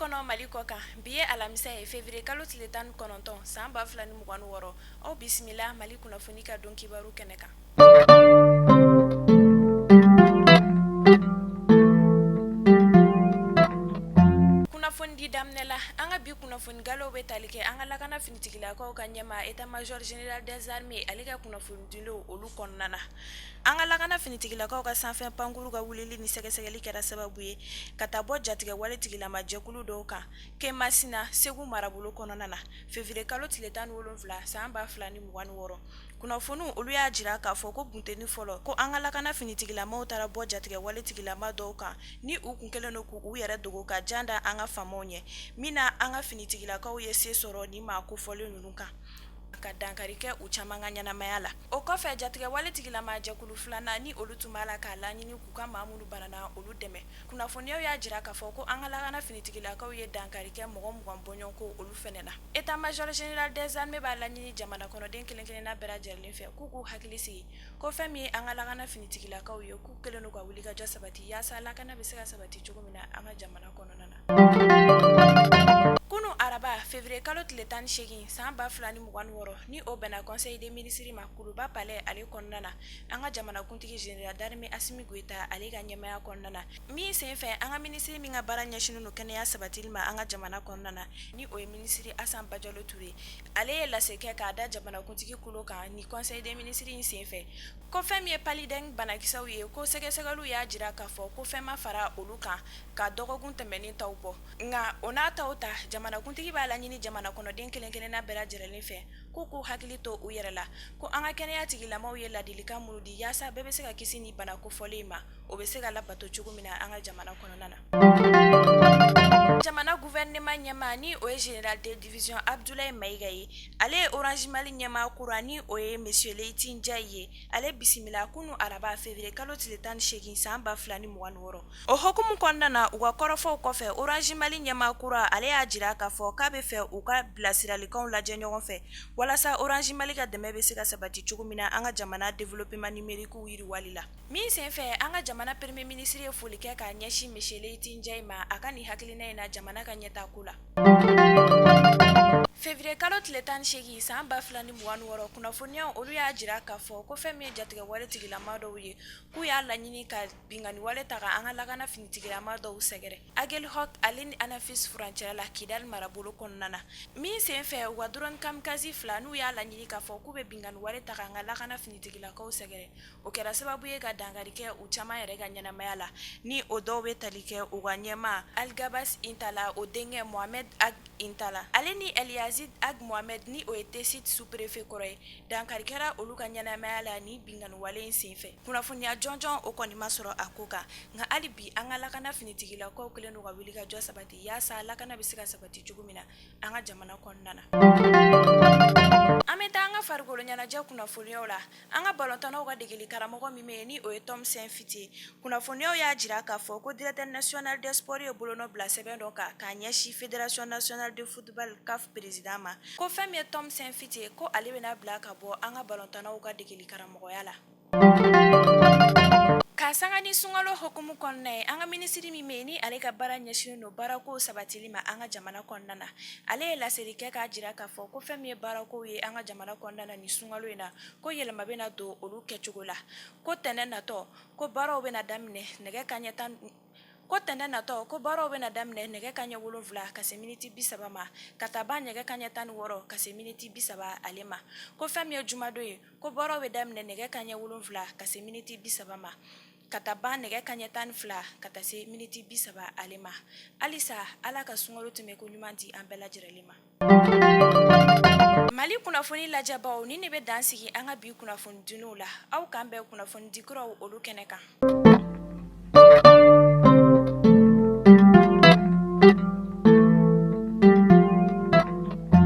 kɔnɔ Mali kɔ kan bi ye alamisa ye février kalo tile 19 san 2026 aw bisimila Mali kunnafoni ka don kibaru kɛnɛ kan. Kunnafoni di daminɛ la an ka bi kunnafoni galo bɛ tali kɛ an ka lakana finitigilakaw ka ɲɛma état major général des armées ale ka kunnafoni dilenw olu kɔnɔna na. An ka lakana finitigilakaw ka sanfɛ pankuru ka wulili ni sɛgɛsɛgɛli kɛra sababu ye ka taa bɔ jatigɛ wale tigilama jɛkulu dɔw kan Kemasina Segu marabolo kɔnɔna na février kalo tile 17 san 2026. Kunnafoniw olu y'a jira k'a fɔ ko bunteni fɔlɔ ko an ka lakana finitigilamaw taara bɔ jatigɛ wale tigilama dɔw kan ni u kun kelen don k'u yɛrɛ dogo ka janda an ka famaw ɲɛ mina an ka finitigilakaw ye se sɔrɔ ni maa kofɔlen ninnu kan ka dankari kɛ u caman ka ɲɛnamaya la. O kɔfɛ jatigɛ wale tigilama jɛkulu filanan ni olu tun b'a la k'a laɲini k'u ka maa minnu banana olu dɛmɛ. Kunnafoniyaw y'a jira k'a fɔ ko an ka lakana finitigilakaw ye dankari kɛ mɔgɔ 20 bɔɲɔn ko olu fɛnɛ na. État major général des armées b'a laɲini jamana kɔnɔden kelen-kelenna bɛɛ lajɛlen fɛ k'u k'u hakili sigi ko fɛn min ye an ka lakana finitigilakaw ye k'u kelen don ka wuli ka jɔ sabati yaasa lakana bɛ se ka sabati cogo min na an ka jamana kɔnɔna na. Kunu araba février kalo tile 18 san 2026 ni o bɛnna conseil des ministres ma Kuruba palais ale kɔnɔna na an ka jamanakuntigi général d'armée Assimi Goïta ale ka ɲɛmaya kɔnɔna na min senfɛ an ka ministre min ka baara ɲɛsinen don kɛnɛya sabatili ma an ka jamana kɔnɔna na ni o ye ministre Assane Bajalo Touré ale ye lase kɛ k'a da jamanakuntigi kulo kan ni conseil des ministres in senfɛ ko fɛn min ye paludisme banakisɛw ye ko sɛgɛsɛgɛliw y'a jira k'a fɔ ko fɛn ma fara olu kan ka dɔgɔkun tɛmɛnen taw bɔ nka o n'a taw ta jamanakuntigi b'a laɲini jamana kɔnɔden kelen-kelenna bɛɛ lajɛlen fɛ k'u hakili to u yɛrɛ la ko an ka kɛnɛya tigilamaw ye ladilikan minnu di yaasa bɛɛ bɛ se ka kisi ni bana kofɔlen ma o bɛ se ka labato cogo min na an ka jamana kɔnɔna na. Jamana gouvernement ɲɛma ni o ye général de division Abdoulaye Maïga ye ale ye Orange Mali ɲɛma kura ni o ye monsieur Leyti Ndiaye ye ale bisimila kunu araba février kalo tile 18 san 2026. O hokumu kɔnɔna na u ka kɔrɔfɔw kɔfɛ Orange Mali ɲɛma kura ale y'a jira k'a fɔ k'a bɛ fɛ u ka bilasiralikanw lajɛ ɲɔgɔn fɛ walasa Orange Mali ka dɛmɛ bɛ se ka sabati cogo min na an ka jamana développement numérique yiriwali la. Min senfɛ an ka jamana premier ministre ye foli kɛ k'a ɲɛsin monsieur Leyti Ndiaye ma a ka nin hakilina in na jamana ka ɲɛtaako la. Février kalo tile 18 san 2026 kunnafoniyaw olu y'a jira k'a fɔ ko fɛn min ye jatigɛ wale tigilama dɔw ye k'u y'a laɲini ka bingani wale ta ka an ka lakana finitigilama dɔw sɛgɛrɛ Aguelhok ale ni Anafis furancɛla la Kidal marabolo kɔnɔna na min senfɛ u ka drone kamikaze 2 n'u y'a laɲini k'a fɔ k'u bɛ bingani wale ta ka an ka lakana finitigilakaw sɛgɛrɛ o kɛra sababu ye ka dankari kɛ u caman yɛrɛ ka ɲɛnamaya la ni o dɔw bɛ tali kɛ u ka ɲɛma Algabas Intala o denkɛ Mohamed Ag Intala ale ni Eliazid Ag Mohamed ni o ye Tessit sous-préfet kɔrɔ ye dankari kɛra olu ka ɲɛnamaya la ni bingani wale in senfɛ kunnafoniya jɔnjɔn o kɔni ma sɔrɔ a ko kan nka hali bi an ka lakana finitigilakaw kelen don ka wuli ka jɔ sabati yaasa lakana bɛ se ka sabati cogo min na an ka jamana kɔnɔna na. An bɛ taa an ka farikolo ɲɛnajɛ kunnafoniyaw la an ka balontannaw ka degeli karamɔgɔ min bɛ yen ni o ye Tom Saint-Fiti kunnafoniyaw y'a jira k'a fɔ ko directeur national des sports ye bolonɔ bila sɛbɛn dɔ kan k'a ɲɛsin fédération nationale de football CAF président ma ko fɛn min ye Tom Saint-Fiti ye ko ale bɛna bila ka bɔ an ka balontannaw ka degeli karamɔgɔya la. Ka sanga ni sunkalo hokumu kɔnɔna ye an ka ministre min bɛ yen ni ale ka baara ɲɛsinnen don baarako sabatili ma an ka jamana kɔnɔna na ale ye laseli kɛ k'a jira k'a fɔ ko fɛn min ye baarakow ye an ka jamana kɔnɔna na ni sunkalo in na ko yɛlɛma bɛna don olu kɛcogo la ko tɛnɛ natɔ ko baaraw bɛna daminɛ nɛgɛ kanɲɛ 7 ka se miniti 30 ma ka taa ban nɛgɛ kanɲɛ 16 ka se miniti 30 ale ma ko fɛn min ye jumadon ye ko baaraw bɛ daminɛ nɛgɛ kanɲɛ 7 ka se miniti 30 ma ka taa ban nɛgɛ kanɲɛ 12 ka taa se miniti 30 ale ma halisa ala ka sunkalo tɛmɛ ko ɲuman di an bɛɛ lajɛlen ma. Mali kunnafoni lajɛbaw ni ne bɛ dan sigi an ka bi kunnafoni diniw la aw kan bɛɛ kunnafoni dikuraw olu kɛnɛ kan.